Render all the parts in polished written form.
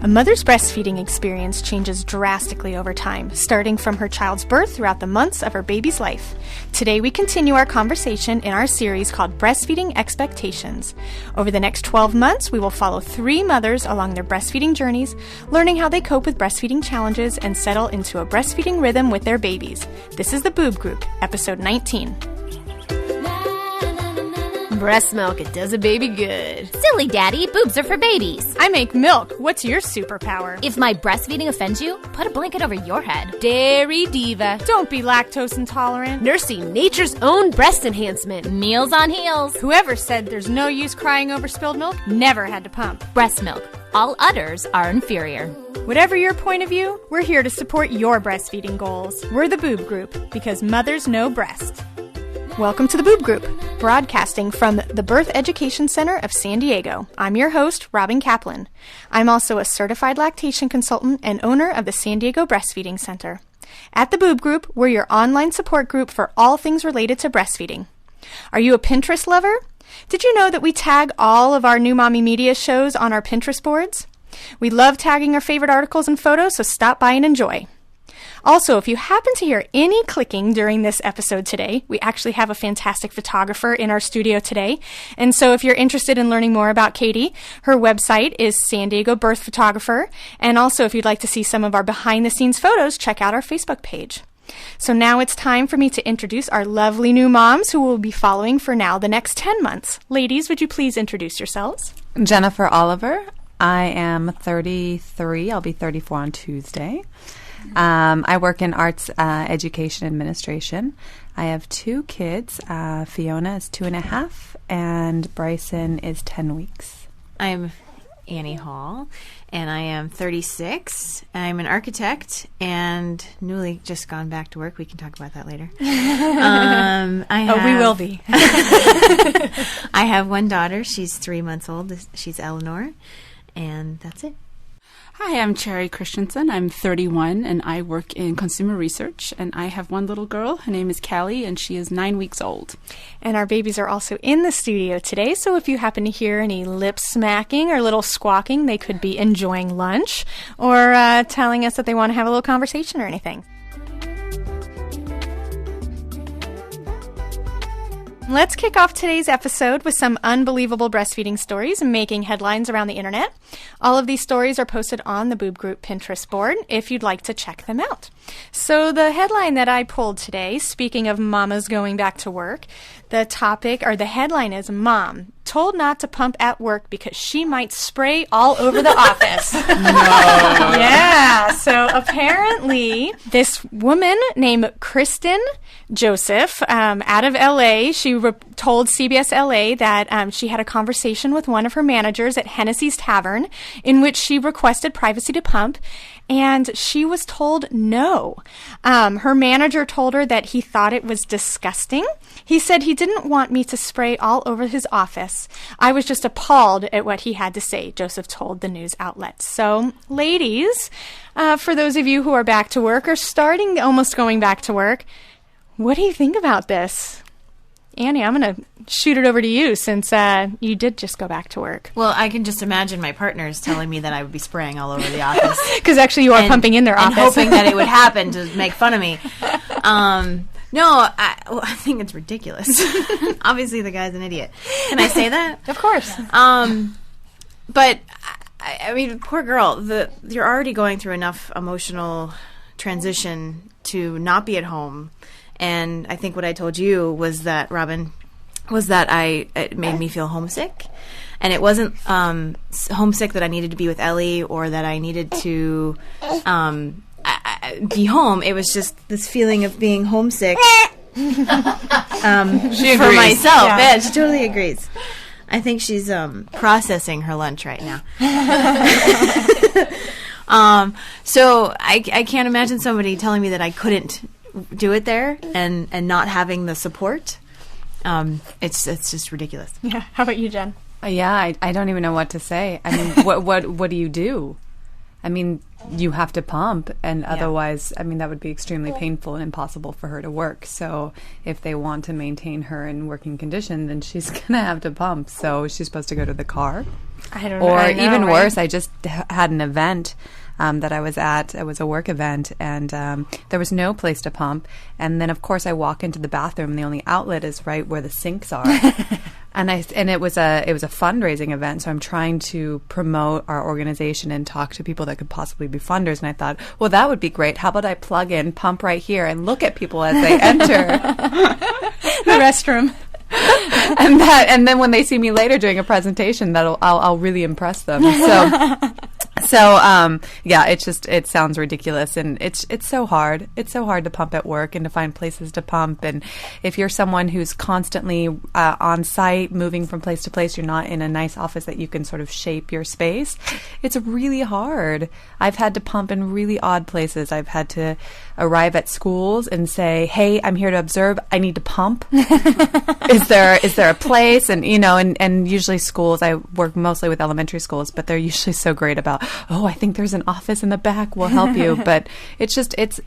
A mother's breastfeeding experience changes drastically over time, starting from her child's birth throughout the months of her baby's life. Today we continue our conversation in our series called Breastfeeding Expectations. Over the next 12 months, we will follow 3 mothers along their breastfeeding journeys, learning how they cope with breastfeeding challenges and settle into a breastfeeding rhythm with their babies. This is the Boob Group, episode 19. Breast milk, it does a baby good. Silly daddy, boobs are for babies. I make milk. What's your superpower? If my breastfeeding offends you, put a blanket over your head. Dairy diva. Don't be lactose intolerant. Nursing nature's own breast enhancement. Meals on heels. Whoever said there's no use crying over spilled milk never had to pump. Breast milk. All others are inferior. Whatever your point of view, we're here to support your breastfeeding goals. We're the Boob Group, because mothers know breast. Welcome to the Boob Group, broadcasting from the Birth Education Center of San Diego. I'm your host, Robin Kaplan. I'm also a certified lactation consultant and owner of the San Diego Breastfeeding Center. At the Boob Group, we're your online support group for all things related to breastfeeding. Are you a Pinterest lover? Did you know that we tag all of our New Mommy Media shows on our Pinterest boards? We love tagging our favorite articles and photos, so stop by and enjoy. Also, if you happen to hear any clicking during this episode today, we actually have a fantastic photographer in our studio today. And so if you're interested in learning more about Katie, her website is San Diego Birth Photographer. And also, if you'd like to see some of our behind-the-scenes photos, check out our Facebook page. So now it's time for me to introduce our lovely new moms who will be following for now the next 10 months. Ladies, would you please introduce yourselves? Jennifer Oliver. I am 33. I'll be 34 on Tuesday. I work in arts education administration. I have 2 kids. Fiona is 2.5 and Bryson is 10 weeks. I'm Annie Hall and I am 36. I'm an architect and newly just gone back to work. We can talk about that later. We will be. I have one daughter. She's 3 months old. She's Eleanor, and that's it. Hi, I'm Cherry Christensen. I'm 31, and I work in consumer research, and I have one little girl. Her name is Callie, and she is 9 weeks old. And our babies are also in the studio today, so if you happen to hear any lip smacking or little squawking, they could be enjoying lunch or telling us that they want to have a little conversation or anything. Let's kick off today's episode with some unbelievable breastfeeding stories making headlines around the internet. All of these stories are posted on the Boob Group Pinterest board if you'd like to check them out. So the headline that I pulled today, speaking of mamas going back to work, the headline is Mom told not to pump at work because she might spray all over the office. No. Yeah, so apparently this woman named Kristen Joseph out of LA, she told CBS LA that she had a conversation with one of her managers at Hennessy's Tavern in which she requested privacy to pump, and she was told no. Her manager told her that he thought it was disgusting. He said he didn't want me to spray all over his office. I was just appalled at what he had to say, Joseph told the news outlet. So, ladies, for those of you who are back to work or almost going back to work, what do you think about this? Annie, I'm going to shoot it over to you since you did just go back to work. Well, I can just imagine my partners telling me that I would be spraying all over the office. Because actually you are pumping in their office. And hoping that it would happen to make fun of me. No, I think it's ridiculous. Obviously, the guy's an idiot. Can I say that? Of course. But, I mean, poor girl. You're already going through enough emotional transition to not be at home. And I think what I told you was that, Robin, it made me feel homesick. And it wasn't homesick that I needed to be with Ellie or that I needed to be home. It was just this feeling of being homesick She for agrees. myself. Yeah, she totally agrees. I think she's processing her lunch right now. So I can't imagine somebody telling me that I couldn't do it there and not having the support. It's just ridiculous. Yeah. How about you, Jen? I don't even know what to say. I mean, what do you do? I mean, you have to pump, and otherwise, I mean, that would be extremely painful and impossible for her to work. So if they want to maintain her in working condition, then she's going to have to pump. So she's supposed to go to the car. I don't know. Or I know, even right? worse, I just had an event that I was at. It was a work event, and there was no place to pump. And then, of course, I walk into the bathroom, and the only outlet is right where the sinks are. And it was a fundraising event, so I'm trying to promote our organization and talk to people that could possibly be funders. And I thought, well, that would be great. How about I plug in, pump right here, and look at people as they enter The restroom. and then when they see me later doing a presentation, I'll really impress them. So yeah, it sounds ridiculous, and it's so hard. It's so hard to pump at work and to find places to pump. And if you're someone who's constantly on site, moving from place to place, you're not in a nice office that you can sort of shape your space. It's really hard. I've had to pump in really odd places. I've had to arrive at schools and say, "Hey, I'm here to observe. I need to pump. Is there a place?" And and usually schools. I work mostly with elementary schools, but they're usually so great about, "Oh, I think there's an office in the back. We'll help you." But it's just it's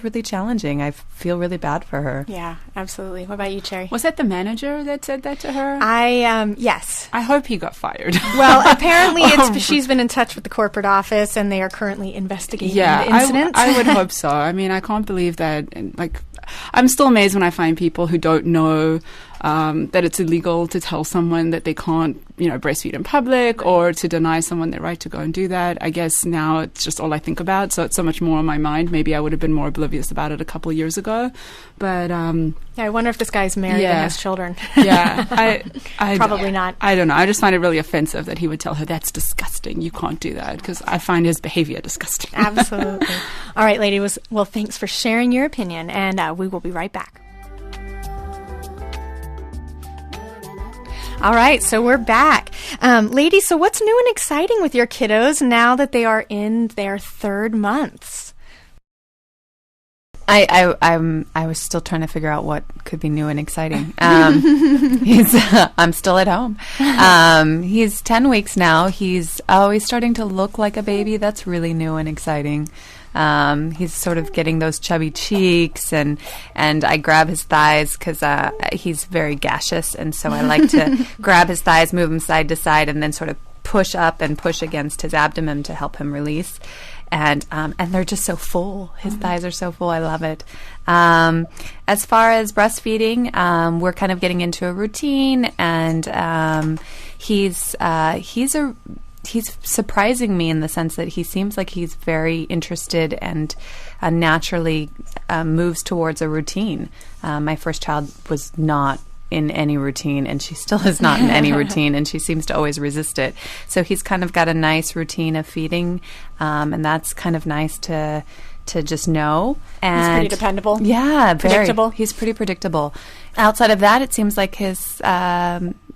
really challenging. I feel really bad for her. Yeah, absolutely. What about you, Cherry? Was that the manager that said that to her? Yes. I hope he got fired. Well, apparently she's been in touch with the corporate office, and they are currently investigating the incident. I would hope so. I mean, I can't believe that. I'm still amazed when I find people who don't know that it's illegal to tell someone that they can't, breastfeed in public, or to deny someone their right to go and do that. I guess now it's just all I think about, so it's so much more on my mind. Maybe I would have been more oblivious about it a couple of years ago. But I wonder if this guy's married and has children. Yeah, I Probably not. I don't know. I just find it really offensive that he would tell her, "That's disgusting. You can't do that," because I find his behavior disgusting. Absolutely. All right, ladies. Well, thanks for sharing your opinion, and we will be right back. All right, so we're back. Ladies, so what's new and exciting with your kiddos now that they are in their 3rd months? I was still trying to figure out what could be new and exciting. I'm still at home. He's 10 weeks now. He's starting to look like a baby. That's really new and exciting. He's sort of getting those chubby cheeks, and I grab his thighs because he's very gaseous, and so I like to grab his thighs, move him side to side, and then sort of push up and push against his abdomen to help him release. And they're just so full. His thighs are so full. I love it. As far as breastfeeding, we're kind of getting into a routine, and he's surprising me in the sense that he seems like he's very interested and naturally moves towards a routine. My first child was not in any routine, and she still is not in any routine, and she seems to always resist it. So he's kind of got a nice routine of feeding, and that's kind of nice to just know. And he's pretty dependable. Yeah, predictable. He's pretty predictable. Outside of that, it seems like his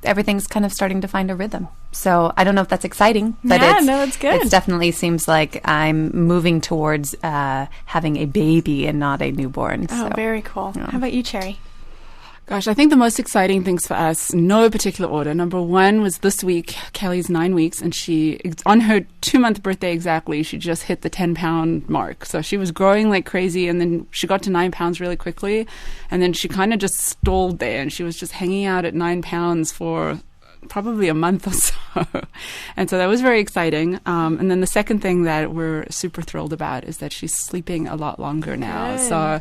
everything's kind of starting to find a rhythm. So I don't know if that's exciting, but it's good. It definitely seems like I'm moving towards having a baby and not a newborn. Oh, so, very cool. Yeah. How about you, Cherry? Gosh, I think the most exciting things for us, no particular order. Number one was this week, Kelly's 9 weeks, and she, on her 2-month birthday exactly, she just hit the 10-pound mark. So she was growing like crazy, and then she got to 9 pounds really quickly, and then she kind of just stalled there, and she was just hanging out at 9 pounds for probably a month or so. And so that was very exciting. And then the second thing that we're super thrilled about is that she's sleeping a lot longer now. Good. So,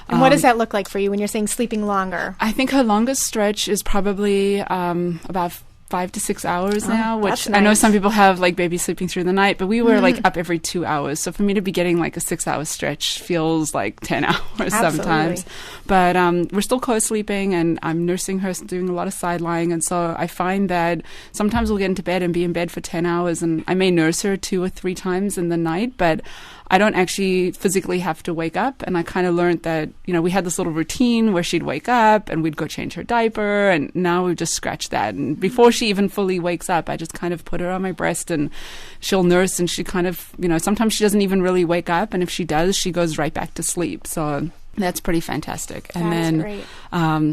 And what does that look like for you when you're saying sleeping longer? I think her longest stretch is probably about 5 to 6 hours now, which nice. I know some people have like babies sleeping through the night, but we were like up every 2 hours. So for me to be getting like a 6-hour stretch feels like 10 hours sometimes. But we're still co-sleeping, and I'm nursing her, doing a lot of side lying. And so I find that sometimes we'll get into bed and be in bed for 10 hours, and I may nurse her 2 or 3 times in the night, but I don't actually physically have to wake up. And I kind of learned that, we had this little routine where she'd wake up and we'd go change her diaper, and now we've just scratched that. And before she even fully wakes up, I just kind of put her on my breast, and she'll nurse, and she kind of, sometimes she doesn't even really wake up. And if she does, she goes right back to sleep. So that's pretty fantastic. And That's then great.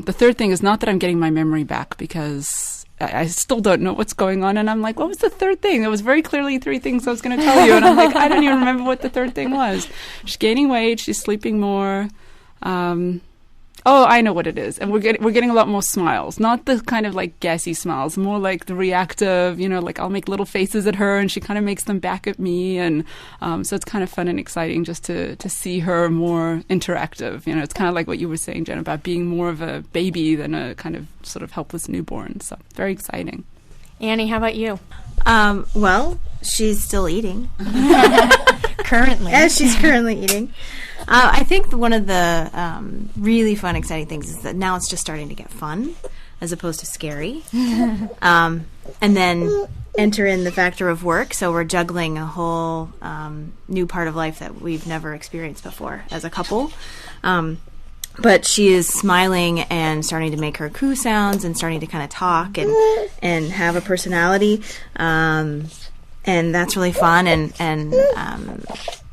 The third thing is not that I'm getting my memory back, because I still don't know what's going on. And I'm like, what was the third thing? It was very clearly 3 things I was going to tell you. And I'm like, I don't even remember what the third thing was. She's gaining weight. She's sleeping more. Oh, I know what it is. And we're getting a lot more smiles. Not the kind of like gassy smiles, more like the reactive, like I'll make little faces at her and she kind of makes them back at me. And so it's kind of fun and exciting just to see her more interactive. It's kind of like what you were saying, Jen, about being more of a baby than a kind of sort of helpless newborn. So very exciting. Annie, how about you? Well, she's still eating. Currently. As she's currently eating. I think one of the really fun, exciting things is that now it's just starting to get fun as opposed to scary. And then enter in the factor of work. So we're juggling a whole new part of life that we've never experienced before as a couple. But she is smiling and starting to make her coo sounds and starting to kind of talk and have a personality. And that's really fun. And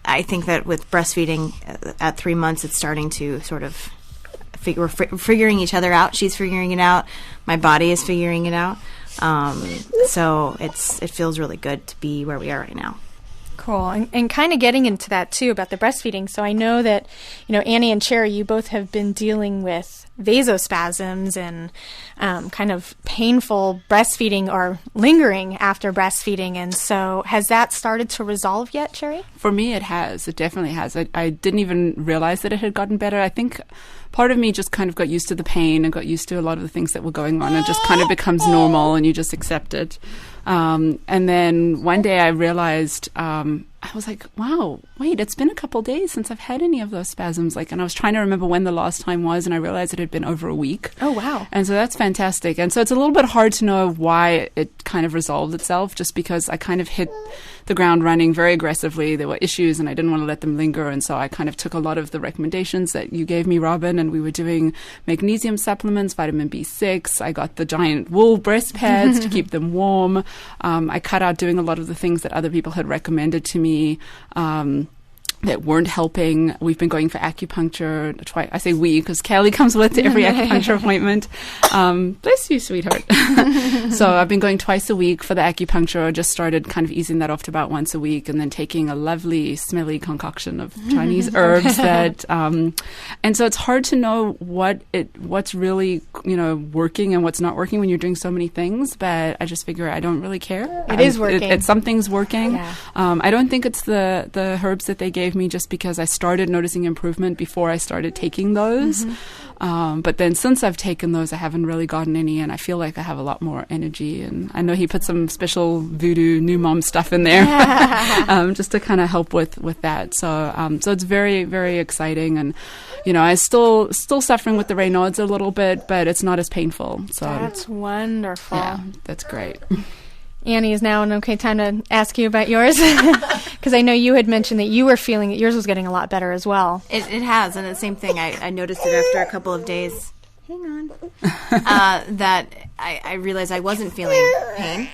I think that with breastfeeding at 3 months, it's starting to sort of we're figuring each other out. She's figuring it out. My body is figuring it out. So it feels really good to be where we are right now. Cool. And kind of getting into that, too, about the breastfeeding. So I know that, Annie and Cherry, you both have been dealing with vasospasms and kind of painful breastfeeding or lingering after breastfeeding. And so has that started to resolve yet, Cherry? For me, it has. It definitely has. I didn't even realize that it had gotten better. I think part of me just kind of got used to the pain and got used to a lot of the things that were going on. It just kind of becomes normal and you just accept it. And then one day I realized, I was like, wow, wait, it's been a couple days since I've had any of those spasms. And I was trying to remember when the last time was, and I realized it had been over a week. Oh, wow. And so that's fantastic. And so it's a little bit hard to know why it kind of resolved itself, just because I kind of hit the ground running very aggressively. There were issues and I didn't want to let them linger. And so I kind of took a lot of the recommendations that you gave me, Robin, and we were doing magnesium supplements, vitamin B6. I got the giant wool breast pads to keep them warm. I cut out doing a lot of the things that other people had recommended to me. That weren't helping. We've been going for acupuncture twice. I say we because Kelly comes with to every acupuncture appointment. Bless you, sweetheart. So I've been going twice a week for the acupuncture. I just started kind of easing that off to about once a week, and then taking a lovely, smelly concoction of Chinese herbs that. And so it's hard to know what's really working and what's not working when you're doing so many things. But I just figure I don't really care. It is working. Something's working. Yeah. I don't think it's the herbs that they gave me, just because I started noticing improvement before I started taking those. But then since I've taken those, I haven't really gotten any, and I feel like I have a lot more energy. And I know he put some special voodoo new mom stuff in there just to kind of help with that. So it's very, very exciting. And I'm still suffering with the Raynaud's a little bit, but it's not as painful. So that's wonderful. Yeah, that's great. Annie, is now an okay time to ask you about yours? Because I know you had mentioned that you were feeling that yours was getting a lot better as well. It has, and the same thing. I noticed it after a couple of days. Hang on. That I realized I wasn't feeling pain.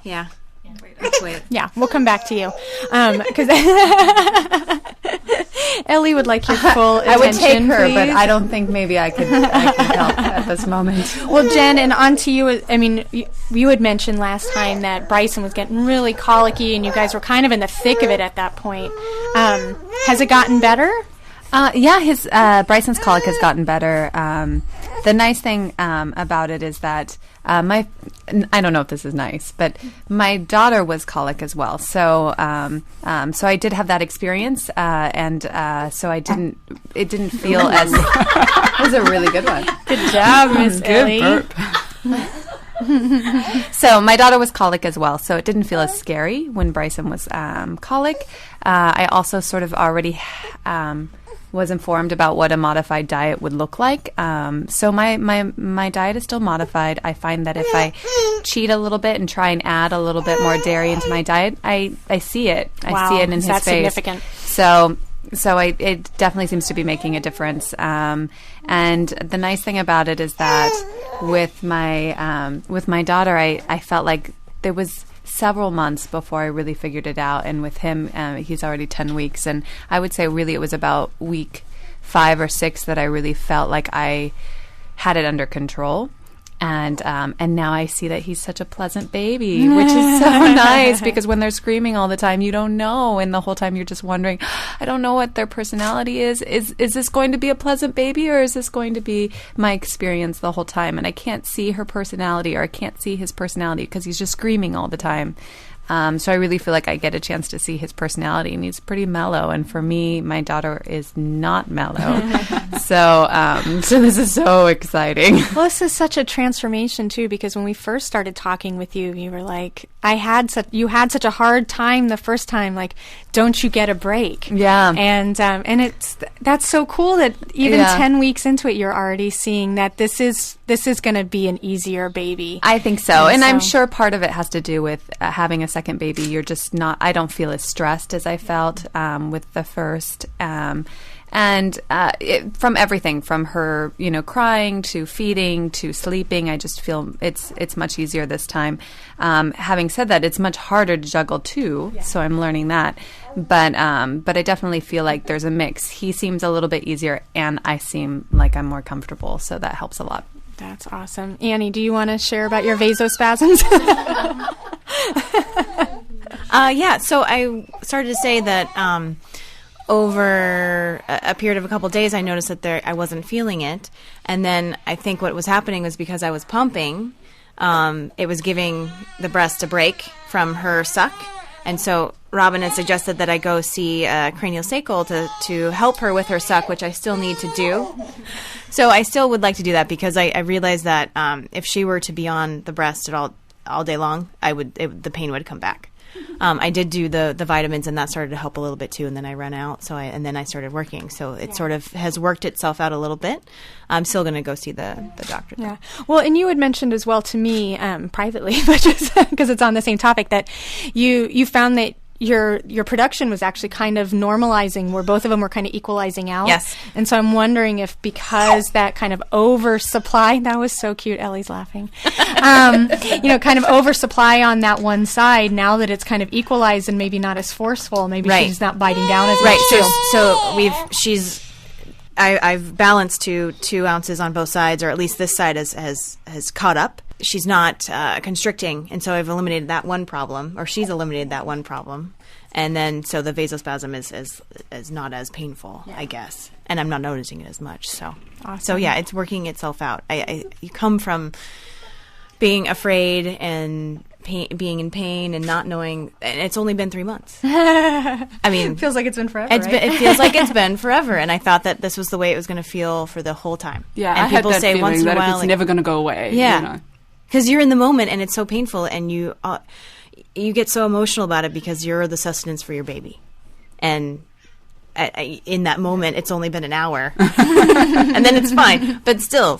Yeah. Wait. Yeah, we'll come back to you. Because Ellie would like your full attention, I would take her, please. but I don't think maybe I could help at this moment. Well, Jen, and on to you. I mean, you had mentioned last time that Bryson was getting really colicky, and you guys were kind of in the thick of it at that point. Has it gotten better? Yeah, his Bryson's colic has gotten better. The nice thing about it is that I don't know if this is nice, but my daughter was colic as well. So so I did have that experience, and so it didn't feel as it was a really good one. Good job, Miss Ellie. Burp. So my daughter was colic as well, so it didn't feel as scary when Bryson was colic. I also sort of already was informed about what a modified diet would look like. So my diet is still modified. I find that if I cheat a little bit and try and add a little bit more dairy into my diet, I see it. I see it in his face. Significant. So it definitely seems to be making a difference. And the nice thing about it is that with my daughter, I felt like there was several months before I really figured it out. And with him, he's already 10 weeks. And I would say really it was about week 5 or 6 that I really felt like I had it under control. And now I see that he's such a pleasant baby, which is so nice, because when they're screaming all the time, you don't know. And the whole time you're just wondering, I don't know what their personality is. Is this going to be a pleasant baby, or is this going to be my experience the whole time? And I can't see her personality, or I can't see his personality because he's just screaming all the time. So I really feel like I get a chance to see his personality, and he's pretty mellow. And for me, my daughter is not mellow. So this is so exciting. Well, this is such a transformation too, because when we first started talking with you, you were like, you had such a hard time the first time. Like, don't you get a break? Yeah. And that's so cool that even 10 weeks into it, you're already seeing that this is going to be an easier baby. I think so. And I'm sure part of it has to do with having a second baby. You're just not, I don't feel as stressed as I felt with the first. From everything, from her, crying to feeding to sleeping, I just feel it's much easier this time. Having said that, it's much harder to juggle too, so I'm learning that. But I definitely feel like there's a mix. He seems a little bit easier, and I seem like I'm more comfortable, so that helps a lot. That's awesome. Annie, do you want to share about your vasospasms? So I started to say that over a period of a couple of days, I noticed that I wasn't feeling it. And then I think what was happening was because I was pumping, it was giving the breast a break from her suck. And so Robin had suggested that I go see a craniosacral to help her with her suck, which I still need to do. So I still would like to do that, because I realized that if she were to be on the breast all day long, the pain would come back. I did do the vitamins, and that started to help a little bit too, and then I ran out, and then I started working. So it sort of has worked itself out a little bit. I'm still going to go see the doctor. Yeah. Well, and you had mentioned as well to me privately, but just because it's on the same topic, that you found that your production was actually kind of normalizing, where both of them were kind of equalizing out. Yes. And so I'm wondering if, because that kind of oversupply, that was so cute, Ellie's laughing, kind of oversupply on that one side, now that it's kind of equalized and maybe not as forceful, maybe she's not biting down as much. Right. So I've balanced to 2 ounces on both sides, or at least this side has caught up. She's not constricting, and so I've eliminated that one problem, or she's eliminated that one problem, and then so the vasospasm is not as painful, I guess, and I'm not noticing it as much. So, awesome. So yeah, it's working itself out. You come from being afraid and being in pain and not knowing, and it's only been 3 months. I mean, it feels like it's been forever. It feels like it's been forever, and I thought that this was the way it was going to feel for the whole time. Yeah, and I people had that say feeling once in a that while, it's never going to go away. Yeah, because you're in the moment, and it's so painful, and you get so emotional about it because you're the sustenance for your baby, and in that moment, it's only been an hour, and then it's fine. But still,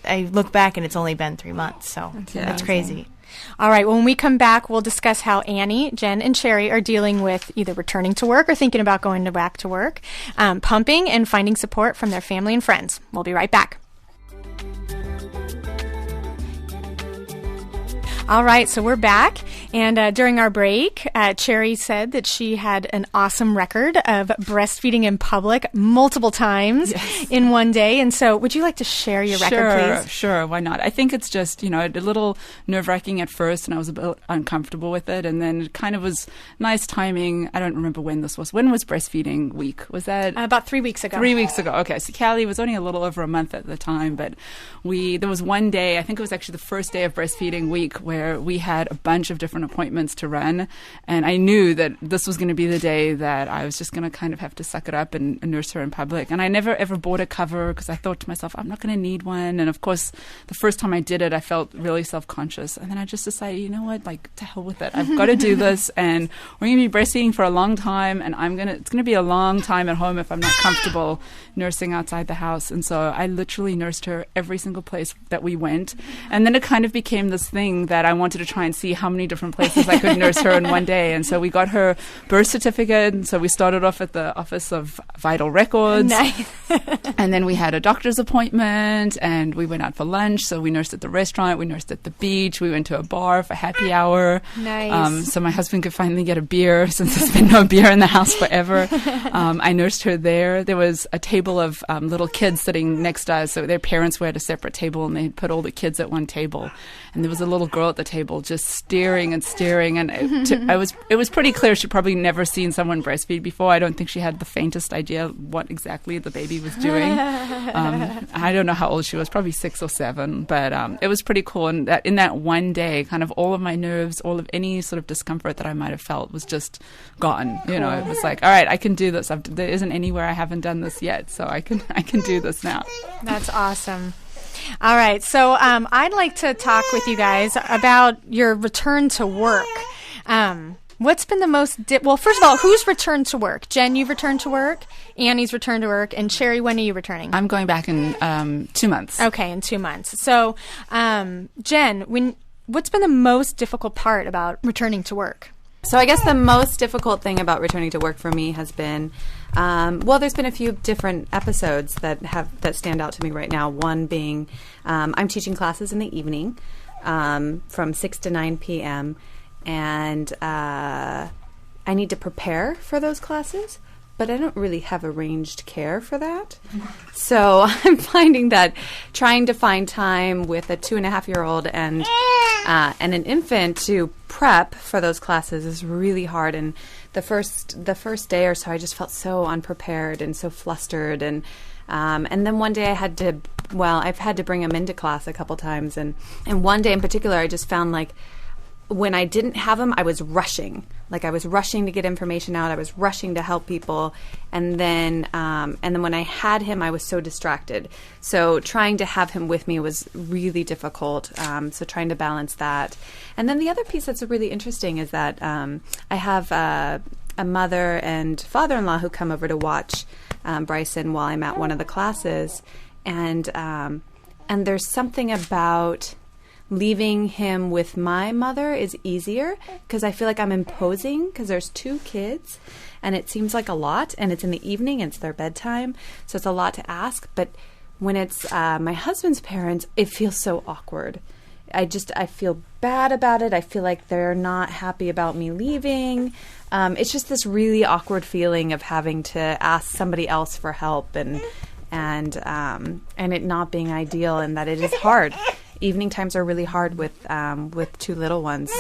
I look back, and it's only been 3 months, so it's crazy. All right, when we come back, we'll discuss how Annie, Jen, and Sherry are dealing with either returning to work or thinking about going back to work, pumping, and finding support from their family and friends. We'll be right back. All right, so we're back, and during our break, Cherry said that she had an awesome record of breastfeeding in public multiple times in one day, and so would you like to share your record, please? Sure, why not? I think it's just, a little nerve-wracking at first, and I was a bit uncomfortable with it, and then it kind of was nice timing. I don't remember when this was. When was breastfeeding week? Was that? About 3 weeks ago. 3 weeks ago, okay. So Callie was only a little over a month at the time, but there was one day, I think it was actually the first day of breastfeeding week, where we had a bunch of different appointments to run, and I knew that this was going to be the day that I was just going to kind of have to suck it up and nurse her in public. And I never ever bought a cover because I thought to myself, I'm not going to need one. And of course, the first time I did it, I felt really self-conscious. And then I just decided, you know what, like, to hell with it. I've got to do this, and we're going to be breastfeeding for a long time, and it's going to be a long time at home if I'm not comfortable nursing outside the house. And so I literally nursed her every single place that we went. And then it kind of became this thing that I wanted to try and see how many different places I could nurse her in one day. And so we got her birth certificate. And so we started off at the Office of Vital Records. Nice. And then we had a doctor's appointment, and we went out for lunch. So we nursed at the restaurant, we nursed at the beach, we went to a bar for happy hour. Nice. So my husband could finally get a beer since there's been no beer in the house forever. I nursed her there. There was a table of little kids sitting next to us. So their parents were at a separate table, and they put all the kids at one table. And there was a little girl at the table just staring and staring. And it was pretty clear she'd probably never seen someone breastfeed before. I don't think she had the faintest idea what exactly the baby was doing. I don't know how old she was, probably 6 or 7. But it was pretty cool. And that in that one day, kind of all of my nerves, all of any sort of discomfort that I might have felt was just gone. You know, it was like, all right, I can do this. There isn't anywhere I haven't done this yet, so I can do this now. That's awesome. All right, so I'd like to talk with you guys about your return to work. What's been the most well, first of all, who's returned to work? Jen, you've returned to work. Annie's returned to work. And Sherry, when are you returning? I'm going back in 2 months. Okay, in 2 months. So, Jen, what's been the most difficult part about returning to work? So I guess the most difficult thing about returning to work for me has been, there's been a few different episodes that stand out to me right now. One being, I'm teaching classes in the evening from 6 to 9 p.m. and I need to prepare for those classes, but I don't really have arranged care for that. So I'm finding that trying to find time with a 2.5-year-old and an infant to prep for those classes is really hard. And the first day or so, I just felt so unprepared and so flustered. And then one day I've had to bring him into class a couple times. And one day in particular, I just found like, when I didn't have him, I was rushing. Like I was rushing to get information out. I was rushing to help people. And then when I had him, I was so distracted. So trying to have him with me was really difficult. So trying to balance that. And then the other piece that's really interesting is that I have a mother and father-in-law who come over to watch Bryson while I'm at one of the classes. And there's something about leaving him with my mother is easier because I feel like I'm imposing because there's 2 kids and it seems like a lot, and it's in the evening and it's their bedtime, so it's a lot to ask. But when it's my husband's parents, it feels so awkward. I feel bad about it. I feel like they're not happy about me leaving. It's just this really awkward feeling of having to ask somebody else for help and it not being ideal, and that it is hard. Evening times are really hard with 2 little ones.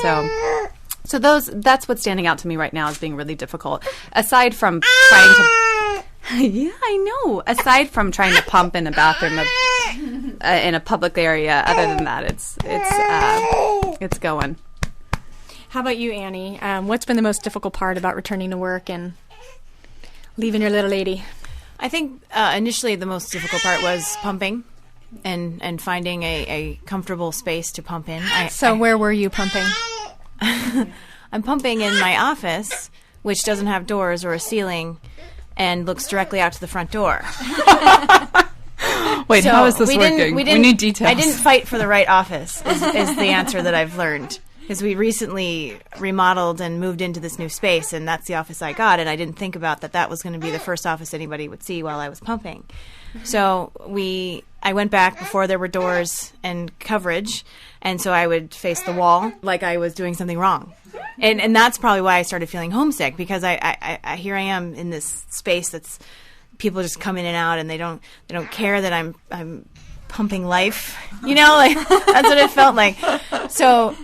So that's what's standing out to me right now as being really difficult. Aside from trying to, yeah, I know. Aside from trying to pump in a bathroom in a public area, other than that, it's going. How about you, Annie? What's been the most difficult part about returning to work and leaving your little lady? I think initially the most difficult part was pumping and finding a comfortable space to pump in. Where were you pumping? I'm pumping in my office, which doesn't have doors or a ceiling and looks directly out to the front door. Wait, so how is this working? We need details. I didn't fight for the right office is the answer that I've learned. Because we recently remodeled and moved into this new space, and that's the office I got, and I didn't think about that was going to be the first office anybody would see while I was pumping. So I went back before there were doors and coverage, and so I would face the wall like I was doing something wrong. And that's probably why I started feeling homesick, because I here I am in this space that's people just come in and out, and they don't care that I'm pumping life, like that's what it felt like. So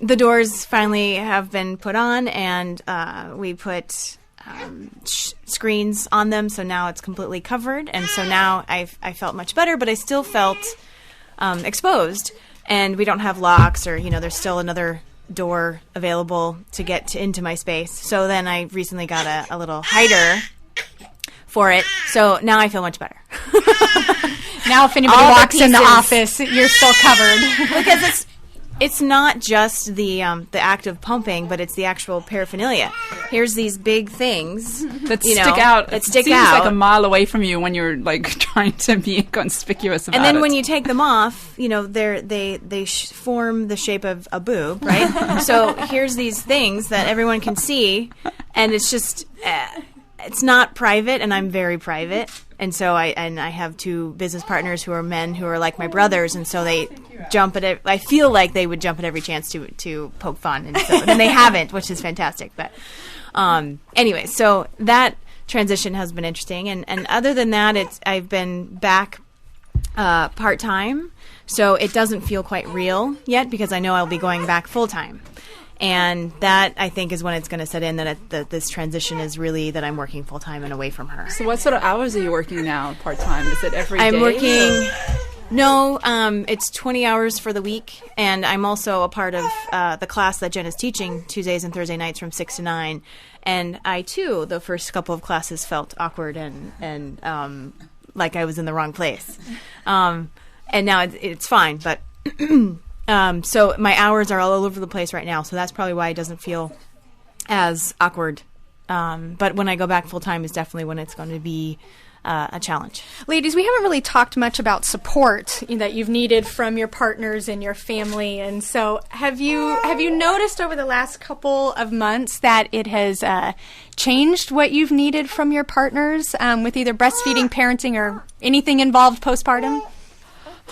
the doors finally have been put on, and we put screens on them, so now it's completely covered, and so now I felt much better, but I still felt exposed, and we don't have locks, or there's still another door available to get into my space. So then I recently got a little hider for it, so now I feel much better. Now if anybody walks in the office, you're still covered. Because it's not just the act of pumping, but it's the actual paraphernalia. Here's these big things that stick out. That stick seems out like a mile away from you when you're like trying to be conspicuous about it. And then when you take them off, they form the shape of a boob, right? So here's these things that everyone can see, and it's just it's not private, and I'm very private. And so I have two business partners who are men who are like my brothers, and so they jump at it. I feel like they would jump at every chance to poke fun, and they haven't, which is fantastic. But anyway, so that transition has been interesting, and other than that, I've been back part time, so it doesn't feel quite real yet because I know I'll be going back full time. And that, I think, is when it's going to set in that this transition is really that I'm working full-time and away from her. So what sort of hours are you working now part-time? Is it every day? I'm working... No, it's 20 hours for the week. And I'm also a part of the class that Jen is teaching Tuesdays and Thursday nights from 6 to 9. And I, too, the first couple of classes felt awkward and like I was in the wrong place. And now it's fine, but... so my hours are all over the place right now, so that's probably why it doesn't feel as awkward. But when I go back full time is definitely when it's going to be a challenge. Ladies, we haven't really talked much about support that you've needed from your partners and your family, and so have you noticed over the last couple of months that it has changed what you've needed from your partners with either breastfeeding, parenting, or anything involved postpartum?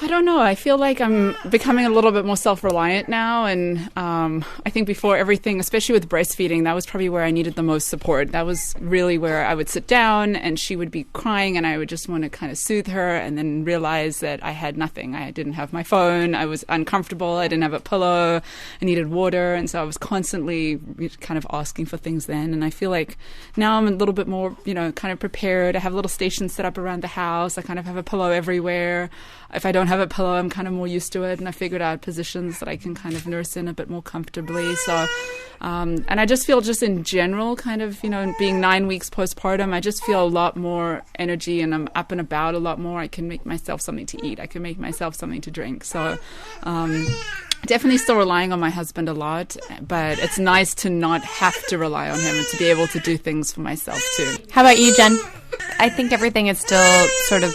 I don't know. I feel like I'm becoming a little bit more self-reliant now. And I think before everything, especially with breastfeeding, that was probably where I needed the most support. That was really where I would sit down and she would be crying and I would just want to kind of soothe her and then realize that I had nothing. I didn't have my phone. I was uncomfortable. I didn't have a pillow. I needed water. And so I was constantly kind of asking for things then. And I feel like now I'm a little bit more, kind of prepared. I have little stations set up around the house. I kind of have a pillow everywhere. If I don't have a pillow, I'm kind of more used to it, and I figured out positions that I can kind of nurse in a bit more comfortably. So, and I just feel just in general, kind of, being 9 weeks postpartum, I just feel a lot more energy, and I'm up and about a lot more. I can make myself something to eat. I can make myself something to drink. So, definitely still relying on my husband a lot, but it's nice to not have to rely on him and to be able to do things for myself too. How about you, Jen? I think everything is still sort of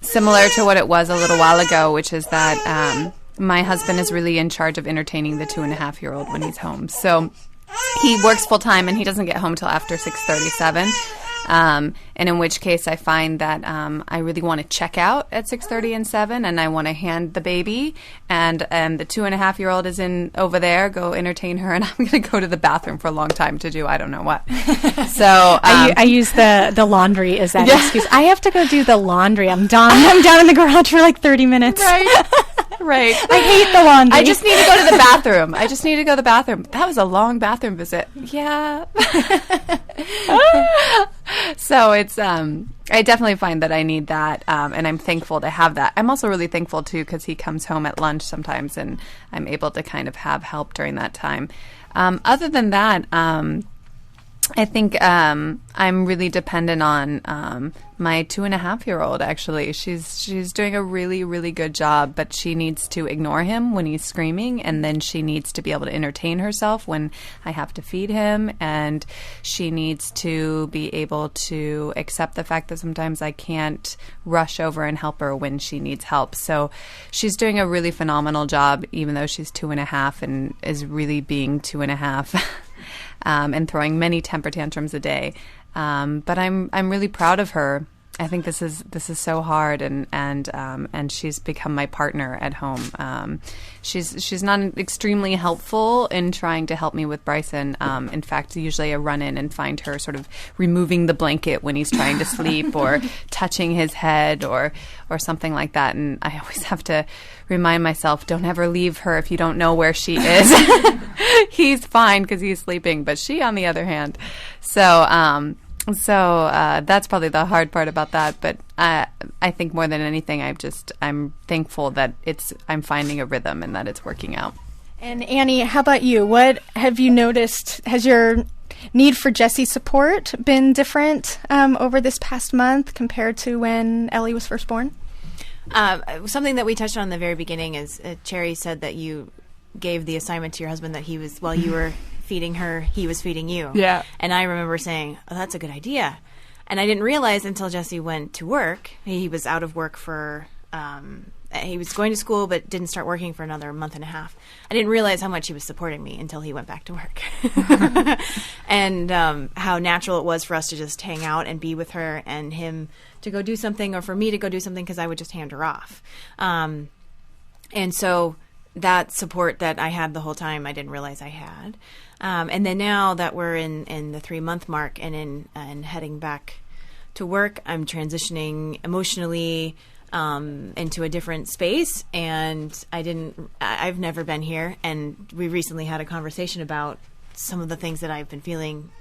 similar to what it was a little while ago, which is that my husband is really in charge of entertaining the 2.5-year-old when he's home. So he works full time and he doesn't get home till after 6:37. And in which case I find that I really want to check out at 6:30 and 7, and I want to hand the baby, and the 2.5-year-old is in over there, go entertain her, and I'm going to go to the bathroom for a long time to do I don't know what. So I use the laundry as that excuse. I have to go do the laundry. I'm down in the garage for like 30 minutes. Right. Right. I hate the laundry. I just need to go to the bathroom. That was a long bathroom visit. Yeah. So it's, I definitely find that I need that, and I'm thankful to have that. I'm also really thankful, too, because he comes home at lunch sometimes, and I'm able to kind of have help during that time. Other than that, I think I'm really dependent on my 2.5-year-old, actually. She's doing a really, really good job, but she needs to ignore him when he's screaming, and then she needs to be able to entertain herself when I have to feed him, and she needs to be able to accept the fact that sometimes I can't rush over and help her when she needs help. So she's doing a really phenomenal job, even though she's 2.5 and is really being 2.5. And throwing many temper tantrums a day, but I'm really proud of her. I think this is so hard, and she's become my partner at home. She's not extremely helpful in trying to help me with Bryson. In fact, usually I run in and find her sort of removing the blanket when he's trying to sleep, or touching his head, or something like that. And I always have to remind myself, don't ever leave her if you don't know where she is. He's fine because he's sleeping, but she, on the other hand. So that's probably the hard part about that. But I think more than anything, I'm thankful that I'm finding a rhythm and that it's working out. And Annie, how about you? What have you noticed? Has your need for Jessie support been different over this past month compared to when Ellie was first born? Something that we touched on in the very beginning is Cherry said that you gave the assignment to your husband that while you were feeding her, he was feeding you. Yeah. And I remember saying, oh, that's a good idea. And I didn't realize until Jesse went to work. He was out of work for, he was going to school but didn't start working for another month and a half. I didn't realize how much he was supporting me until he went back to work. And how natural it was for us to just hang out and be with her and him to go do something or for me to go do something because I would just hand her off. And so that support that I had the whole time, I didn't realize I had. And then now that we're in the 3-month mark and heading back to work, I'm transitioning emotionally into a different space. And I've never been here. And we recently had a conversation about some of the things that I've been feeling.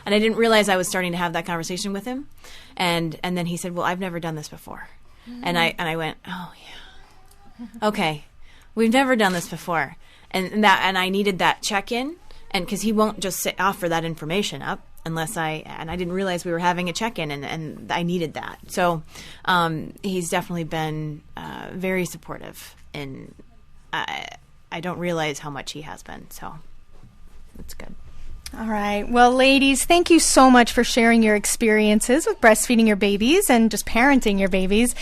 And I didn't realize I was starting to have that conversation with him. And then he said, well, I've never done this before. Mm-hmm. And I went, oh yeah, okay. We've never done this before. And I needed that check-in. And because he won't just offer that information up unless I didn't realize we were having a check-in and I needed that. So he's definitely been very supportive, and I don't realize how much he has been. So it's good. All right. Well, ladies, thank you so much for sharing your experiences with breastfeeding your babies and just parenting your babies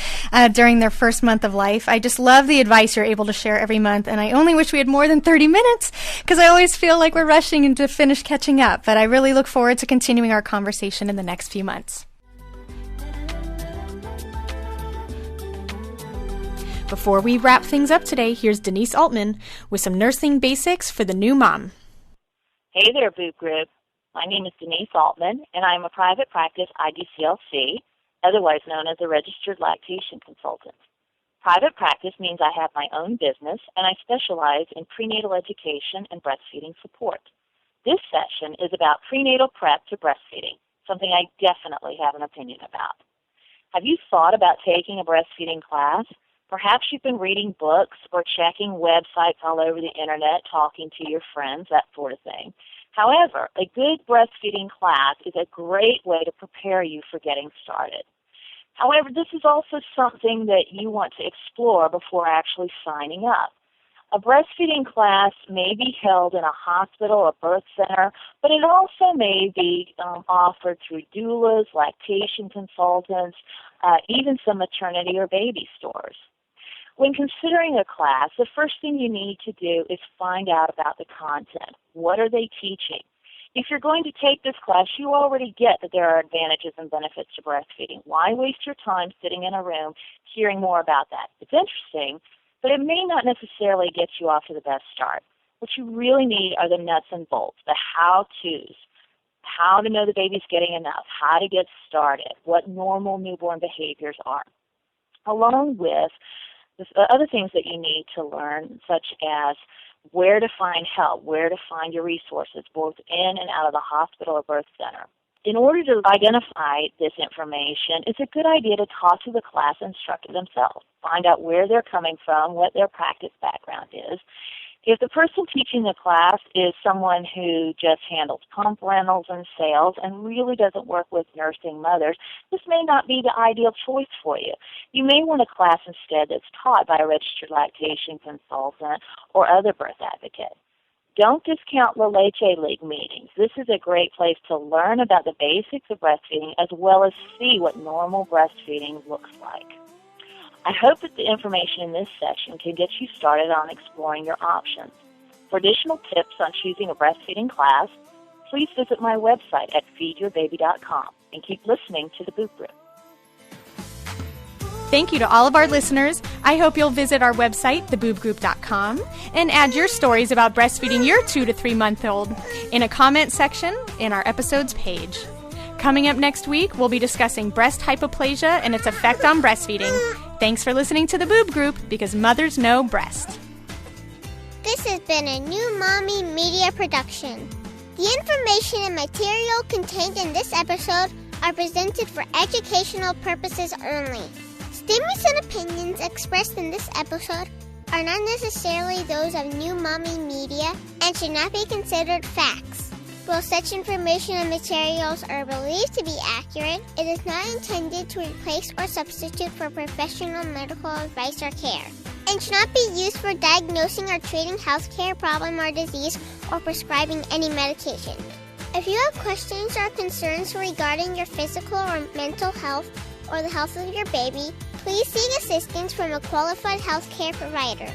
during their first month of life. I just love the advice you're able to share every month, and I only wish we had more than 30 minutes because I always feel like we're rushing to finish catching up, but I really look forward to continuing our conversation in the next few months. Before we wrap things up today, here's Denise Altman with some nursing basics for the new mom. Hey there, Boob Group. My name is Denise Altman, and I am a private practice IDCLC, otherwise known as a registered lactation consultant. Private practice means I have my own business, and I specialize in prenatal education and breastfeeding support. This session is about prenatal prep to breastfeeding, something I definitely have an opinion about. Have you thought about taking a breastfeeding class? Perhaps you've been reading books or checking websites all over the internet, talking to your friends, that sort of thing. However, a good breastfeeding class is a great way to prepare you for getting started. However, this is also something that you want to explore before actually signing up. A breastfeeding class may be held in a hospital or birth center, but it also may be offered through doulas, lactation consultants, even some maternity or baby stores. When considering a class, the first thing you need to do is find out about the content. What are they teaching? If you're going to take this class, you already get that there are advantages and benefits to breastfeeding. Why waste your time sitting in a room hearing more about that? It's interesting, but it may not necessarily get you off to the best start. What you really need are the nuts and bolts, the how-tos, how to know the baby's getting enough, how to get started, what normal newborn behaviors are, along with other things that you need to learn, such as where to find help, where to find your resources, both in and out of the hospital or birth center. In order to identify this information, it's a good idea to talk to the class instructor themselves, find out where they're coming from, what their practice background is. If the person teaching the class is someone who just handles pump rentals and sales and really doesn't work with nursing mothers, this may not be the ideal choice for you. You may want a class instead that's taught by a registered lactation consultant or other birth advocate. Don't discount La Leche League meetings. This is a great place to learn about the basics of breastfeeding as well as see what normal breastfeeding looks like. I hope that the information in this section can get you started on exploring your options. For additional tips on choosing a breastfeeding class, please visit my website at feedyourbaby.com and keep listening to the Boob Group. Thank you to all of our listeners. I hope you'll visit our website, theboobgroup.com, and add your stories about breastfeeding your 2 to 3 month old in a comment section in our episodes page. Coming up next week, we'll be discussing breast hypoplasia and its effect on breastfeeding. Thanks for listening to the Boob Group, because mothers know breast. This has been a New Mommy Media production. The information and material contained in this episode are presented for educational purposes only. Statements and opinions expressed in this episode are not necessarily those of New Mommy Media and should not be considered facts. While such information and materials are believed to be accurate, it is not intended to replace or substitute for professional medical advice or care. and should not be used for diagnosing or treating healthcare problem or disease or prescribing any medication. If you have questions or concerns regarding your physical or mental health or the health of your baby, please seek assistance from a qualified healthcare provider.